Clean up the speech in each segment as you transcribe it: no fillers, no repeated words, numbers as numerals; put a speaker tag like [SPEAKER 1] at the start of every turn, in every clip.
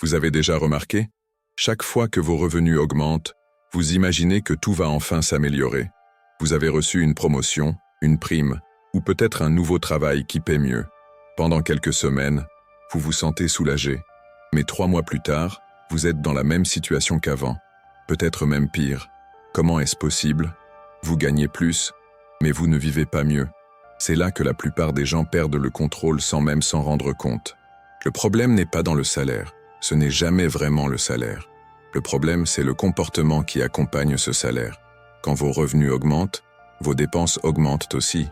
[SPEAKER 1] Vous avez déjà remarqué? Chaque fois que vos revenus augmentent, vous imaginez que tout va enfin s'améliorer. Vous avez reçu une promotion, une prime, ou peut-être un nouveau travail qui paie mieux. Pendant quelques semaines, vous vous sentez soulagé. Mais 3 mois plus tard, vous êtes dans la même situation qu'avant. Peut-être même pire. Comment est-ce possible? Vous gagnez plus, mais vous ne vivez pas mieux. C'est là que la plupart des gens perdent le contrôle sans même s'en rendre compte. Le problème n'est pas dans le salaire. Ce n'est jamais vraiment le salaire. Le problème, c'est le comportement qui accompagne ce salaire. Quand vos revenus augmentent, vos dépenses augmentent aussi.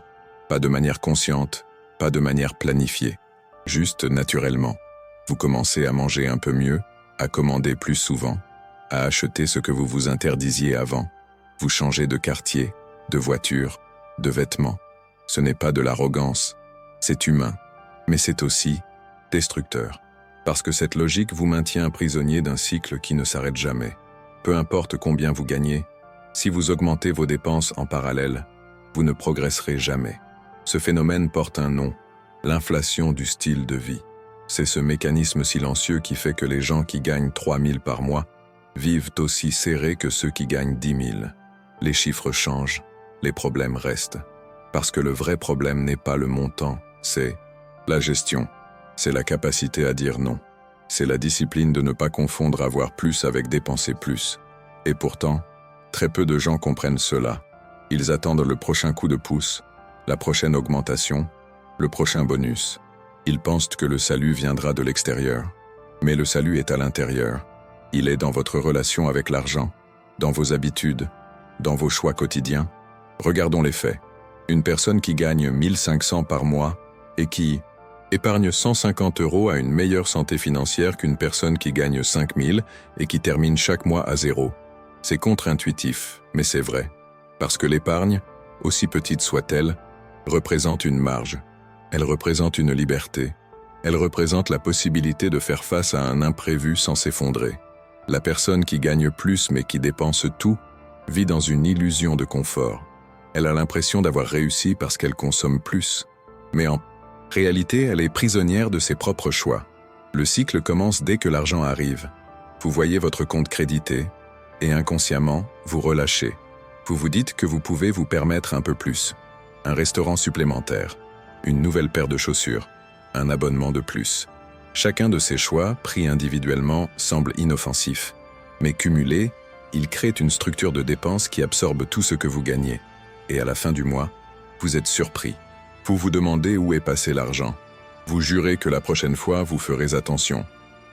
[SPEAKER 1] Pas de manière consciente, pas de manière planifiée. Juste naturellement. Vous commencez à manger un peu mieux, à commander plus souvent, à acheter ce que vous vous interdisiez avant. Vous changez de quartier, de voiture, de vêtements. Ce n'est pas de l'arrogance, c'est humain, mais c'est aussi destructeur. Parce que cette logique vous maintient prisonnier d'un cycle qui ne s'arrête jamais. Peu importe combien vous gagnez, si vous augmentez vos dépenses en parallèle, vous ne progresserez jamais. Ce phénomène porte un nom, l'inflation du style de vie. C'est ce mécanisme silencieux qui fait que les gens qui gagnent 3 000 par mois vivent aussi serrés que ceux qui gagnent 10 000. Les chiffres changent, les problèmes restent. Parce que le vrai problème n'est pas le montant, c'est la gestion. C'est la capacité à dire non. C'est la discipline de ne pas confondre avoir plus avec dépenser plus. Et pourtant, très peu de gens comprennent cela. Ils attendent le prochain coup de pouce, la prochaine augmentation, le prochain bonus. Ils pensent que le salut viendra de l'extérieur. Mais le salut est à l'intérieur. Il est dans votre relation avec l'argent, dans vos habitudes, dans vos choix quotidiens. Regardons les faits. Une personne qui gagne 1 500 par mois et qui épargne 150 € a une meilleure santé financière qu'une personne qui gagne 5 000 et qui termine chaque mois à zéro. C'est contre-intuitif, mais c'est vrai. Parce que l'épargne, aussi petite soit-elle, représente une marge. Elle représente une liberté. Elle représente la possibilité de faire face à un imprévu sans s'effondrer. La personne qui gagne plus mais qui dépense tout vit dans une illusion de confort. Elle a l'impression d'avoir réussi parce qu'elle consomme plus. Mais en réalité, elle est prisonnière de ses propres choix. Le cycle commence dès que l'argent arrive. Vous voyez votre compte crédité, et inconsciemment, vous relâchez. Vous vous dites que vous pouvez vous permettre un peu plus. Un restaurant supplémentaire, une nouvelle paire de chaussures, un abonnement de plus. Chacun de ces choix, pris individuellement, semble inoffensif. Mais cumulés, ils créent une structure de dépenses qui absorbe tout ce que vous gagnez. Et à la fin du mois, vous êtes surpris. Vous vous demandez où est passé l'argent. Vous jurez que la prochaine fois, vous ferez attention.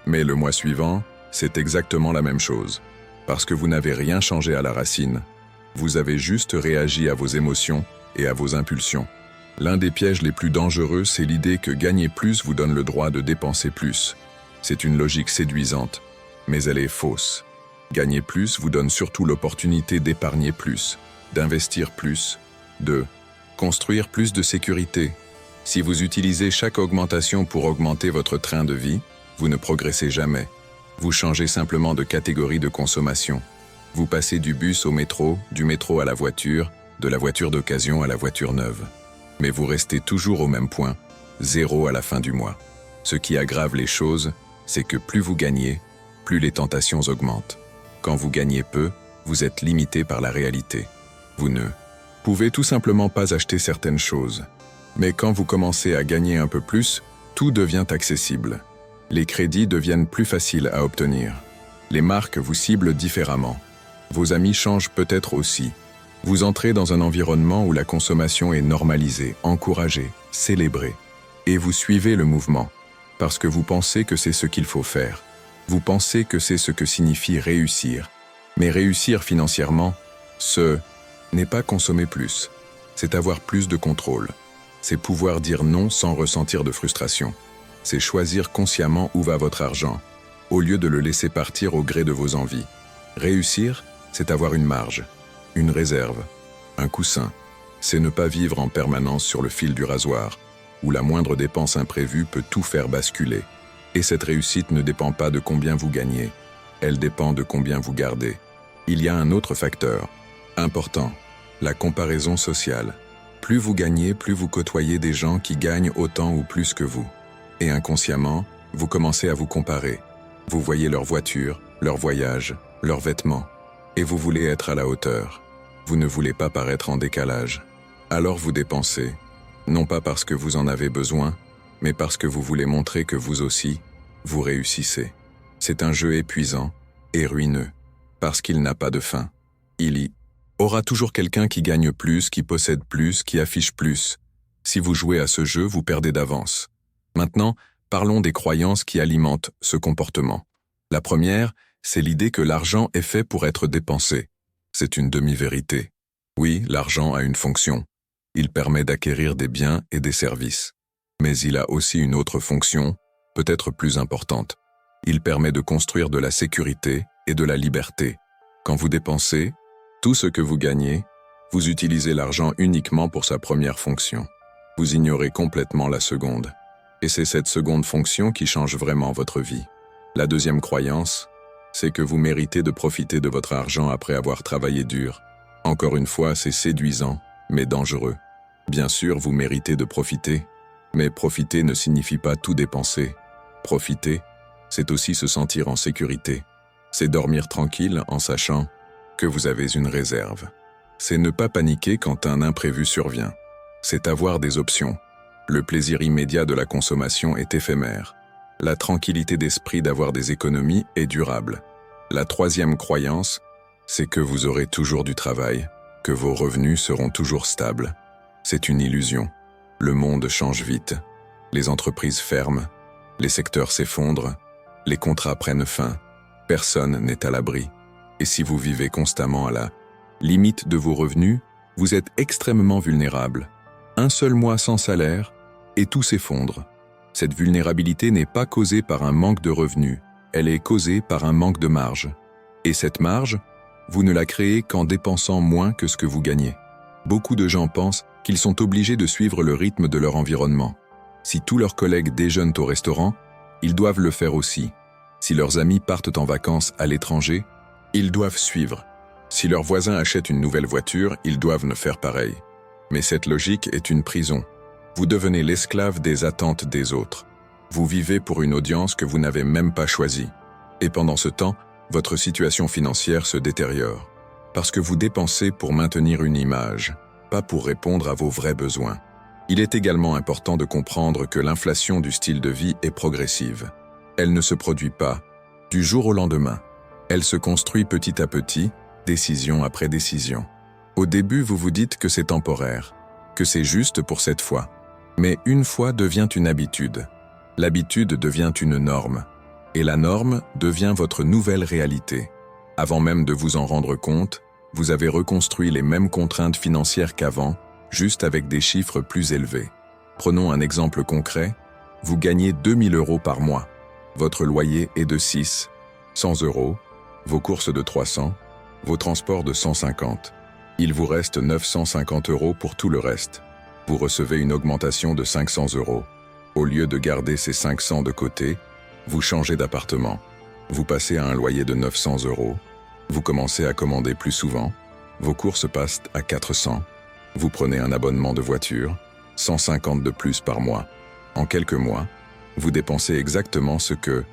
[SPEAKER 1] Mais le mois suivant, c'est exactement la même chose. Parce que vous n'avez rien changé à la racine. Vous avez juste réagi à vos émotions et à vos impulsions. L'un des pièges les plus dangereux, c'est l'idée que gagner plus vous donne le droit de dépenser plus. C'est une logique séduisante, mais elle est fausse. Gagner plus vous donne surtout l'opportunité d'épargner plus, d'investir plus, de construire plus de sécurité. Si vous utilisez chaque augmentation pour augmenter votre train de vie, vous ne progressez jamais. Vous changez simplement de catégorie de consommation. Vous passez du bus au métro, du métro à la voiture, de la voiture d'occasion à la voiture neuve. Mais vous restez toujours au même point, zéro à la fin du mois. Ce qui aggrave les choses, c'est que plus vous gagnez, plus les tentations augmentent. Quand vous gagnez peu, vous êtes limité par la réalité. Vous ne pouvez tout simplement pas acheter certaines choses. Mais quand vous commencez à gagner un peu plus, tout devient accessible. Les crédits deviennent plus faciles à obtenir. Les marques vous ciblent différemment. Vos amis changent peut-être aussi. Vous entrez dans un environnement où la consommation est normalisée, encouragée, célébrée. Et vous suivez le mouvement, parce que vous pensez que c'est ce qu'il faut faire. Vous pensez que c'est ce que signifie réussir. Mais réussir financièrement, ce n'est pas consommer plus. C'est avoir plus de contrôle. C'est pouvoir dire non sans ressentir de frustration. C'est choisir consciemment où va votre argent, au lieu de le laisser partir au gré de vos envies. Réussir, c'est avoir une marge, une réserve, un coussin. C'est ne pas vivre en permanence sur le fil du rasoir, où la moindre dépense imprévue peut tout faire basculer. Et cette réussite ne dépend pas de combien vous gagnez, elle dépend de combien vous gardez. Il y a un autre facteur, important, la comparaison sociale. Plus vous gagnez, plus vous côtoyez des gens qui gagnent autant ou plus que vous. Et inconsciemment, vous commencez à vous comparer. Vous voyez leur voiture, leur voyage, leurs vêtements, et vous voulez être à la hauteur. Vous ne voulez pas paraître en décalage. Alors vous dépensez, non pas parce que vous en avez besoin, mais parce que vous voulez montrer que vous aussi, vous réussissez. C'est un jeu épuisant et ruineux, parce qu'il n'a pas de fin. Il y aura toujours quelqu'un qui gagne plus, qui possède plus, qui affiche plus. Si vous jouez à ce jeu, vous perdez d'avance. Maintenant, parlons des croyances qui alimentent ce comportement. La première, c'est l'idée que l'argent est fait pour être dépensé. C'est une demi-vérité. Oui, l'argent a une fonction. Il permet d'acquérir des biens et des services. Mais il a aussi une autre fonction, peut-être plus importante. Il permet de construire de la sécurité et de la liberté. Quand vous dépensez, tout ce que vous gagnez, vous utilisez l'argent uniquement pour sa première fonction. Vous ignorez complètement la seconde. Et c'est cette seconde fonction qui change vraiment votre vie. La deuxième croyance, c'est que vous méritez de profiter de votre argent après avoir travaillé dur. Encore une fois, c'est séduisant, mais dangereux. Bien sûr, vous méritez de profiter, mais profiter ne signifie pas tout dépenser. Profiter, c'est aussi se sentir en sécurité. C'est dormir tranquille en sachant que vous avez une réserve. C'est ne pas paniquer quand un imprévu survient. C'est avoir des options. Le plaisir immédiat de la consommation est éphémère. La tranquillité d'esprit d'avoir des économies est durable. La troisième croyance, c'est que vous aurez toujours du travail, que vos revenus seront toujours stables. C'est une illusion. Le monde change vite. Les entreprises ferment, les secteurs s'effondrent, les contrats prennent fin. Personne n'est à l'abri. Et si vous vivez constamment à la limite de vos revenus, vous êtes extrêmement vulnérable. Un seul mois sans salaire, et tout s'effondre. Cette vulnérabilité n'est pas causée par un manque de revenus, elle est causée par un manque de marge. Et cette marge, vous ne la créez qu'en dépensant moins que ce que vous gagnez. Beaucoup de gens pensent qu'ils sont obligés de suivre le rythme de leur environnement. Si tous leurs collègues déjeunent au restaurant, ils doivent le faire aussi. Si leurs amis partent en vacances à l'étranger, ils doivent suivre. Si leurs voisins achètent une nouvelle voiture, ils doivent faire pareil. Mais cette logique est une prison. Vous devenez l'esclave des attentes des autres. Vous vivez pour une audience que vous n'avez même pas choisie. Et pendant ce temps, votre situation financière se détériore. Parce que vous dépensez pour maintenir une image, pas pour répondre à vos vrais besoins. Il est également important de comprendre que l'inflation du style de vie est progressive. Elle ne se produit pas du jour au lendemain. Elle se construit petit à petit, décision après décision. Au début, vous vous dites que c'est temporaire, que c'est juste pour cette fois. Mais une fois devient une habitude. L'habitude devient une norme. Et la norme devient votre nouvelle réalité. Avant même de vous en rendre compte, vous avez reconstruit les mêmes contraintes financières qu'avant, juste avec des chiffres plus élevés. Prenons un exemple concret. Vous gagnez 2000 € par mois. Votre loyer est de 600 €, vos courses de 300, vos transports de 150. Il vous reste 950 € pour tout le reste. Vous recevez une augmentation de 500 €. Au lieu de garder ces 500 de côté, vous changez d'appartement. Vous passez à un loyer de 900 €. Vous commencez à commander plus souvent. Vos courses passent à 400. Vous prenez un abonnement de voiture, 150 de plus par mois. En quelques mois, vous dépensez exactement ce que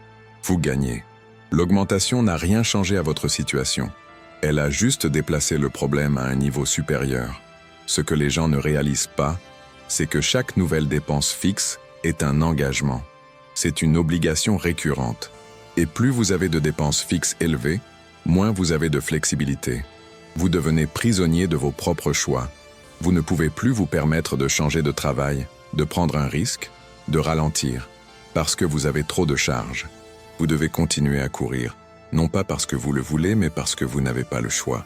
[SPEAKER 1] vous gagnez. L'augmentation n'a rien changé à votre situation. Elle a juste déplacé le problème à un niveau supérieur. Ce que les gens ne réalisent pas, c'est que chaque nouvelle dépense fixe est un engagement. C'est une obligation récurrente. Et plus vous avez de dépenses fixes élevées, moins vous avez de flexibilité. Vous devenez prisonnier de vos propres choix. Vous ne pouvez plus vous permettre de changer de travail, de prendre un risque, de ralentir, parce que vous avez trop de charges. Vous devez continuer à courir, non pas parce que vous le voulez, mais parce que vous n'avez pas le choix.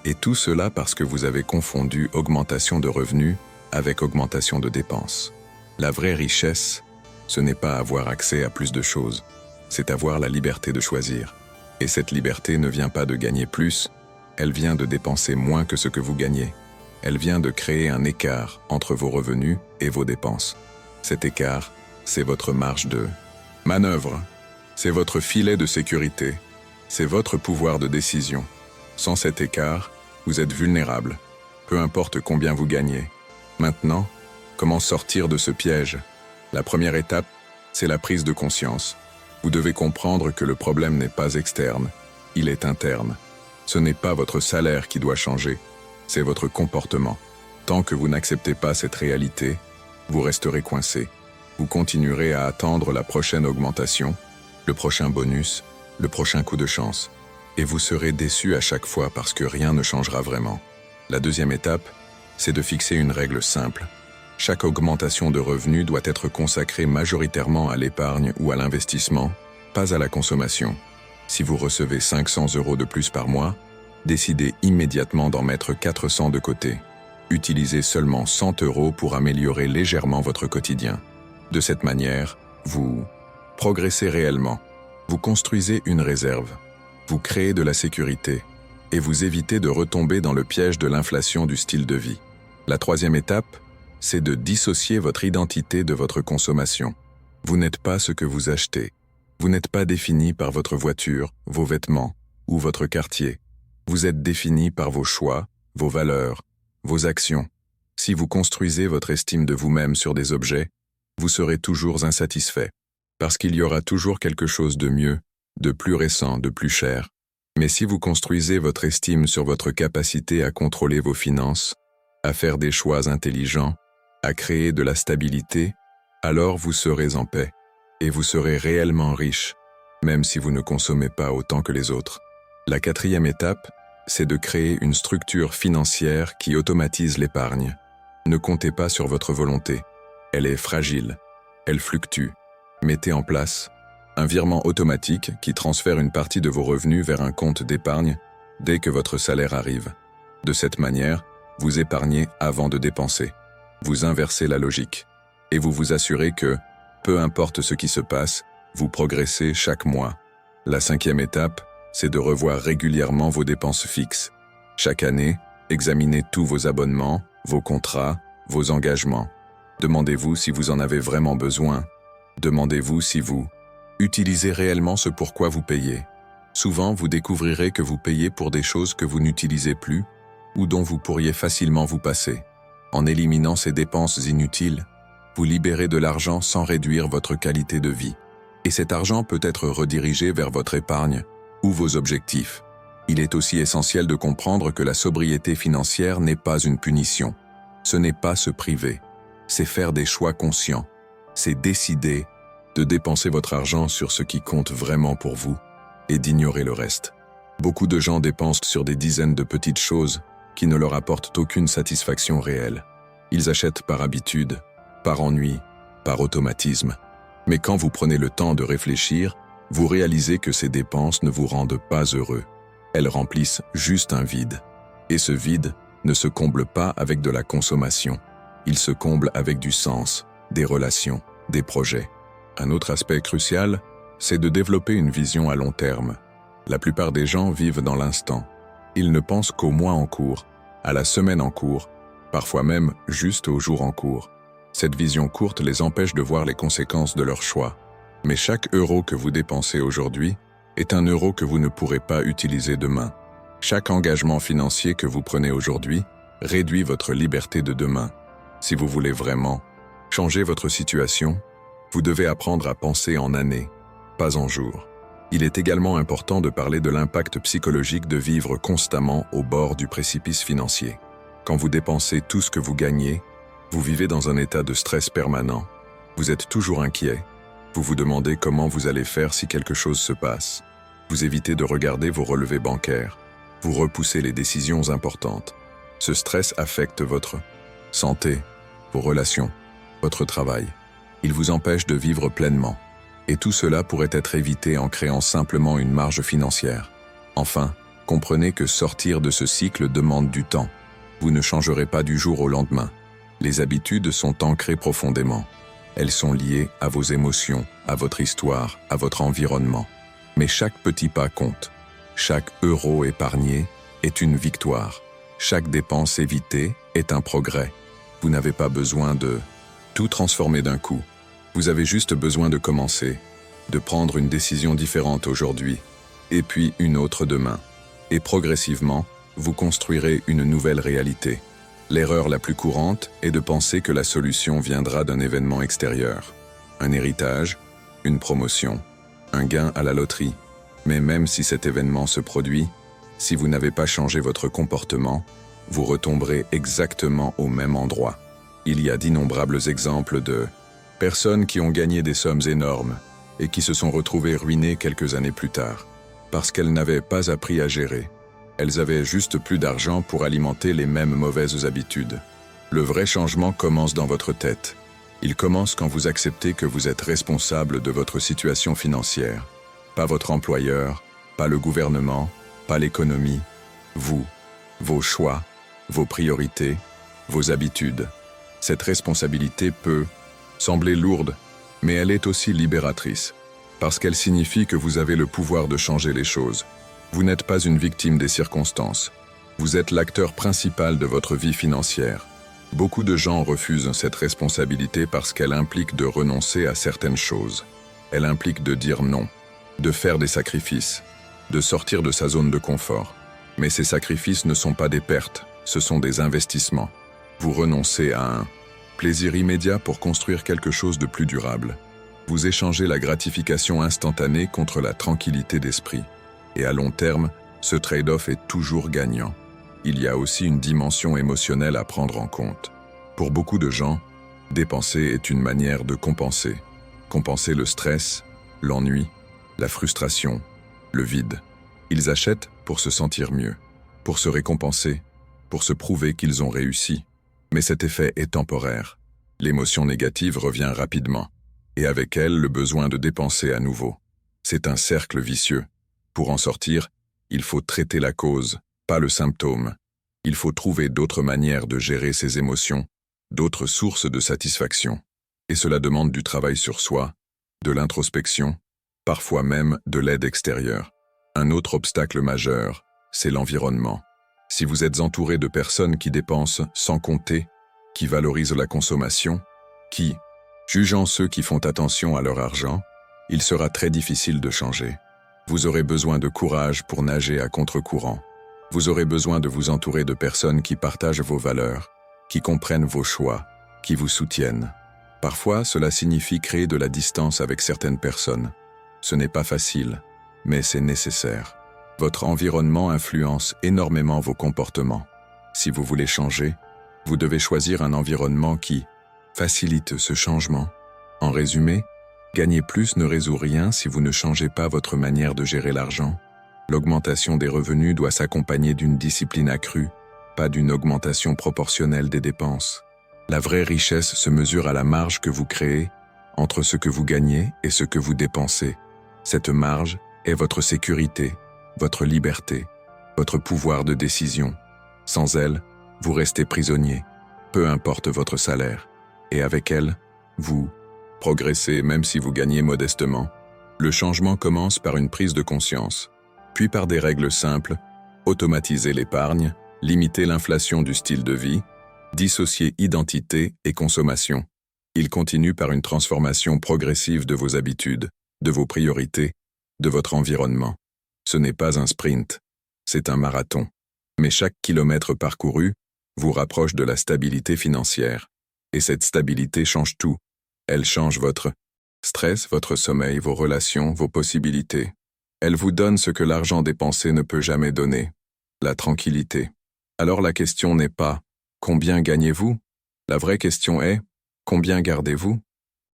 [SPEAKER 1] Et tout cela parce que vous avez confondu augmentation de revenus avec augmentation de dépenses. La vraie richesse, ce n'est pas avoir accès à plus de choses, c'est avoir la liberté de choisir. Et cette liberté ne vient pas de gagner plus, elle vient de dépenser moins que ce que vous gagnez. Elle vient de créer un écart entre vos revenus et vos dépenses. Cet écart, c'est votre marge de manœuvre. C'est votre filet de sécurité. C'est votre pouvoir de décision. Sans cet écart, vous êtes vulnérable, peu importe combien vous gagnez. Maintenant, comment sortir de ce piège? La première étape, c'est la prise de conscience. Vous devez comprendre que le problème n'est pas externe, il est interne. Ce n'est pas votre salaire qui doit changer, c'est votre comportement. Tant que vous n'acceptez pas cette réalité, vous resterez coincé. Vous continuerez à attendre la prochaine augmentation, le prochain bonus, le prochain coup de chance. Et vous serez déçu à chaque fois parce que rien ne changera vraiment. La deuxième étape, c'est de fixer une règle simple. Chaque augmentation de revenus doit être consacrée majoritairement à l'épargne ou à l'investissement, pas à la consommation. Si vous recevez 500 € de plus par mois, décidez immédiatement d'en mettre 400 de côté. Utilisez seulement 100 € pour améliorer légèrement votre quotidien. De cette manière, vous progressez réellement. Vous construisez une réserve. Vous créez de la sécurité. Et vous évitez de retomber dans le piège de l'inflation du style de vie. La troisième étape, c'est de dissocier votre identité de votre consommation. Vous n'êtes pas ce que vous achetez. Vous n'êtes pas défini par votre voiture, vos vêtements ou votre quartier. Vous êtes défini par vos choix, vos valeurs, vos actions. Si vous construisez votre estime de vous-même sur des objets, vous serez toujours insatisfait, parce qu'il y aura toujours quelque chose de mieux, de plus récent, de plus cher. Mais si vous construisez votre estime sur votre capacité à contrôler vos finances, à faire des choix intelligents, à créer de la stabilité, alors vous serez en paix, et vous serez réellement riche, même si vous ne consommez pas autant que les autres. La quatrième étape, c'est de créer une structure financière qui automatise l'épargne. Ne comptez pas sur votre volonté. Elle est fragile. Elle fluctue. Mettez en place un virement automatique qui transfère une partie de vos revenus vers un compte d'épargne dès que votre salaire arrive. De cette manière, vous épargnez avant de dépenser. Vous inversez la logique. Et vous vous assurez que, peu importe ce qui se passe, vous progressez chaque mois. La cinquième étape, c'est de revoir régulièrement vos dépenses fixes. Chaque année, examinez tous vos abonnements, vos contrats, vos engagements. Demandez-vous si vous en avez vraiment besoin. Demandez-vous si vous utilisez réellement ce pourquoi vous payez. Souvent, vous découvrirez que vous payez pour des choses que vous n'utilisez plus ou dont vous pourriez facilement vous passer. En éliminant ces dépenses inutiles, vous libérez de l'argent sans réduire votre qualité de vie. Et cet argent peut être redirigé vers votre épargne ou vos objectifs. Il est aussi essentiel de comprendre que la sobriété financière n'est pas une punition. Ce n'est pas se priver. C'est faire des choix conscients. C'est décider de dépenser votre argent sur ce qui compte vraiment pour vous et d'ignorer le reste. Beaucoup de gens dépensent sur des dizaines de petites choses qui ne leur apportent aucune satisfaction réelle. Ils achètent par habitude, par ennui, par automatisme. Mais quand vous prenez le temps de réfléchir, vous réalisez que ces dépenses ne vous rendent pas heureux. Elles remplissent juste un vide. Et ce vide ne se comble pas avec de la consommation. Il se comble avec du sens, des relations, des projets. Un autre aspect crucial, c'est de développer une vision à long terme. La plupart des gens vivent dans l'instant. Ils ne pensent qu'au mois en cours, à la semaine en cours, parfois même juste au jour en cours. Cette vision courte les empêche de voir les conséquences de leurs choix. Mais chaque euro que vous dépensez aujourd'hui est un euro que vous ne pourrez pas utiliser demain. Chaque engagement financier que vous prenez aujourd'hui réduit votre liberté de demain. Si vous voulez vraiment changer votre situation, vous devez apprendre à penser en années, pas en jours. Il est également important de parler de l'impact psychologique de vivre constamment au bord du précipice financier. Quand vous dépensez tout ce que vous gagnez, vous vivez dans un état de stress permanent. Vous êtes toujours inquiet. Vous vous demandez comment vous allez faire si quelque chose se passe. Vous évitez de regarder vos relevés bancaires. Vous repoussez les décisions importantes. Ce stress affecte votre santé, vos relations, votre travail. Il vous empêche de vivre pleinement. Et tout cela pourrait être évité en créant simplement une marge financière. Enfin, comprenez que sortir de ce cycle demande du temps. Vous ne changerez pas du jour au lendemain. Les habitudes sont ancrées profondément. Elles sont liées à vos émotions, à votre histoire, à votre environnement. Mais chaque petit pas compte. Chaque euro épargné est une victoire. Chaque dépense évitée est un progrès. Vous n'avez pas besoin de tout transformer d'un coup. Vous avez juste besoin de commencer, de prendre une décision différente aujourd'hui, et puis une autre demain. Et progressivement, vous construirez une nouvelle réalité. L'erreur la plus courante est de penser que la solution viendra d'un événement extérieur. Un héritage, une promotion, un gain à la loterie. Mais même si cet événement se produit, si vous n'avez pas changé votre comportement, vous retomberez exactement au même endroit. Il y a d'innombrables exemples de personnes qui ont gagné des sommes énormes et qui se sont retrouvées ruinées quelques années plus tard, parce qu'elles n'avaient pas appris à gérer. Elles avaient juste plus d'argent pour alimenter les mêmes mauvaises habitudes. Le vrai changement commence dans votre tête. Il commence quand vous acceptez que vous êtes responsable de votre situation financière. Pas votre employeur, pas le gouvernement, pas l'économie. Vous, vos choix, vos priorités, vos habitudes. Cette responsabilité peut sembler lourde, mais elle est aussi libératrice, parce qu'elle signifie que vous avez le pouvoir de changer les choses. Vous n'êtes pas une victime des circonstances. Vous êtes l'acteur principal de votre vie financière. Beaucoup de gens refusent cette responsabilité parce qu'elle implique de renoncer à certaines choses. Elle implique de dire non, de faire des sacrifices, de sortir de sa zone de confort. Mais ces sacrifices ne sont pas des pertes, ce sont des investissements. Vous renoncez à un plaisir immédiat pour construire quelque chose de plus durable. Vous échangez la gratification instantanée contre la tranquillité d'esprit. Et à long terme, ce trade-off est toujours gagnant. Il y a aussi une dimension émotionnelle à prendre en compte. Pour beaucoup de gens, dépenser est une manière de compenser. Compenser le stress, l'ennui, la frustration, le vide. Ils achètent pour se sentir mieux, pour se récompenser, pour se prouver qu'ils ont réussi. Mais cet effet est temporaire. L'émotion négative revient rapidement, et avec elle le besoin de dépenser à nouveau. C'est un cercle vicieux. Pour en sortir, il faut traiter la cause, pas le symptôme. Il faut trouver d'autres manières de gérer ses émotions, d'autres sources de satisfaction. Et cela demande du travail sur soi, de l'introspection, parfois même de l'aide extérieure. Un autre obstacle majeur, c'est l'environnement. Si vous êtes entouré de personnes qui dépensent sans compter, qui valorisent la consommation, qui, jugeant ceux qui font attention à leur argent, il sera très difficile de changer. Vous aurez besoin de courage pour nager à contre-courant. Vous aurez besoin de vous entourer de personnes qui partagent vos valeurs, qui comprennent vos choix, qui vous soutiennent. Parfois, cela signifie créer de la distance avec certaines personnes. Ce n'est pas facile, mais c'est nécessaire. Votre environnement influence énormément vos comportements. Si vous voulez changer, vous devez choisir un environnement qui facilite ce changement. En résumé, gagner plus ne résout rien si vous ne changez pas votre manière de gérer l'argent. L'augmentation des revenus doit s'accompagner d'une discipline accrue, pas d'une augmentation proportionnelle des dépenses. La vraie richesse se mesure à la marge que vous créez entre ce que vous gagnez et ce que vous dépensez. Cette marge est votre sécurité, votre liberté, votre pouvoir de décision. Sans elle, vous restez prisonnier, peu importe votre salaire. Et avec elle, vous progressez même si vous gagnez modestement. Le changement commence par une prise de conscience, puis par des règles simples, automatiser l'épargne, limiter l'inflation du style de vie, dissocier identité et consommation. Il continue par une transformation progressive de vos habitudes, de vos priorités, de votre environnement. Ce n'est pas un sprint, c'est un marathon. Mais chaque kilomètre parcouru vous rapproche de la stabilité financière. Et cette stabilité change tout. Elle change votre stress, votre sommeil, vos relations, vos possibilités. Elle vous donne ce que l'argent dépensé ne peut jamais donner, la tranquillité. Alors la question n'est pas « Combien gagnez-vous ?» La vraie question est « Combien gardez-vous »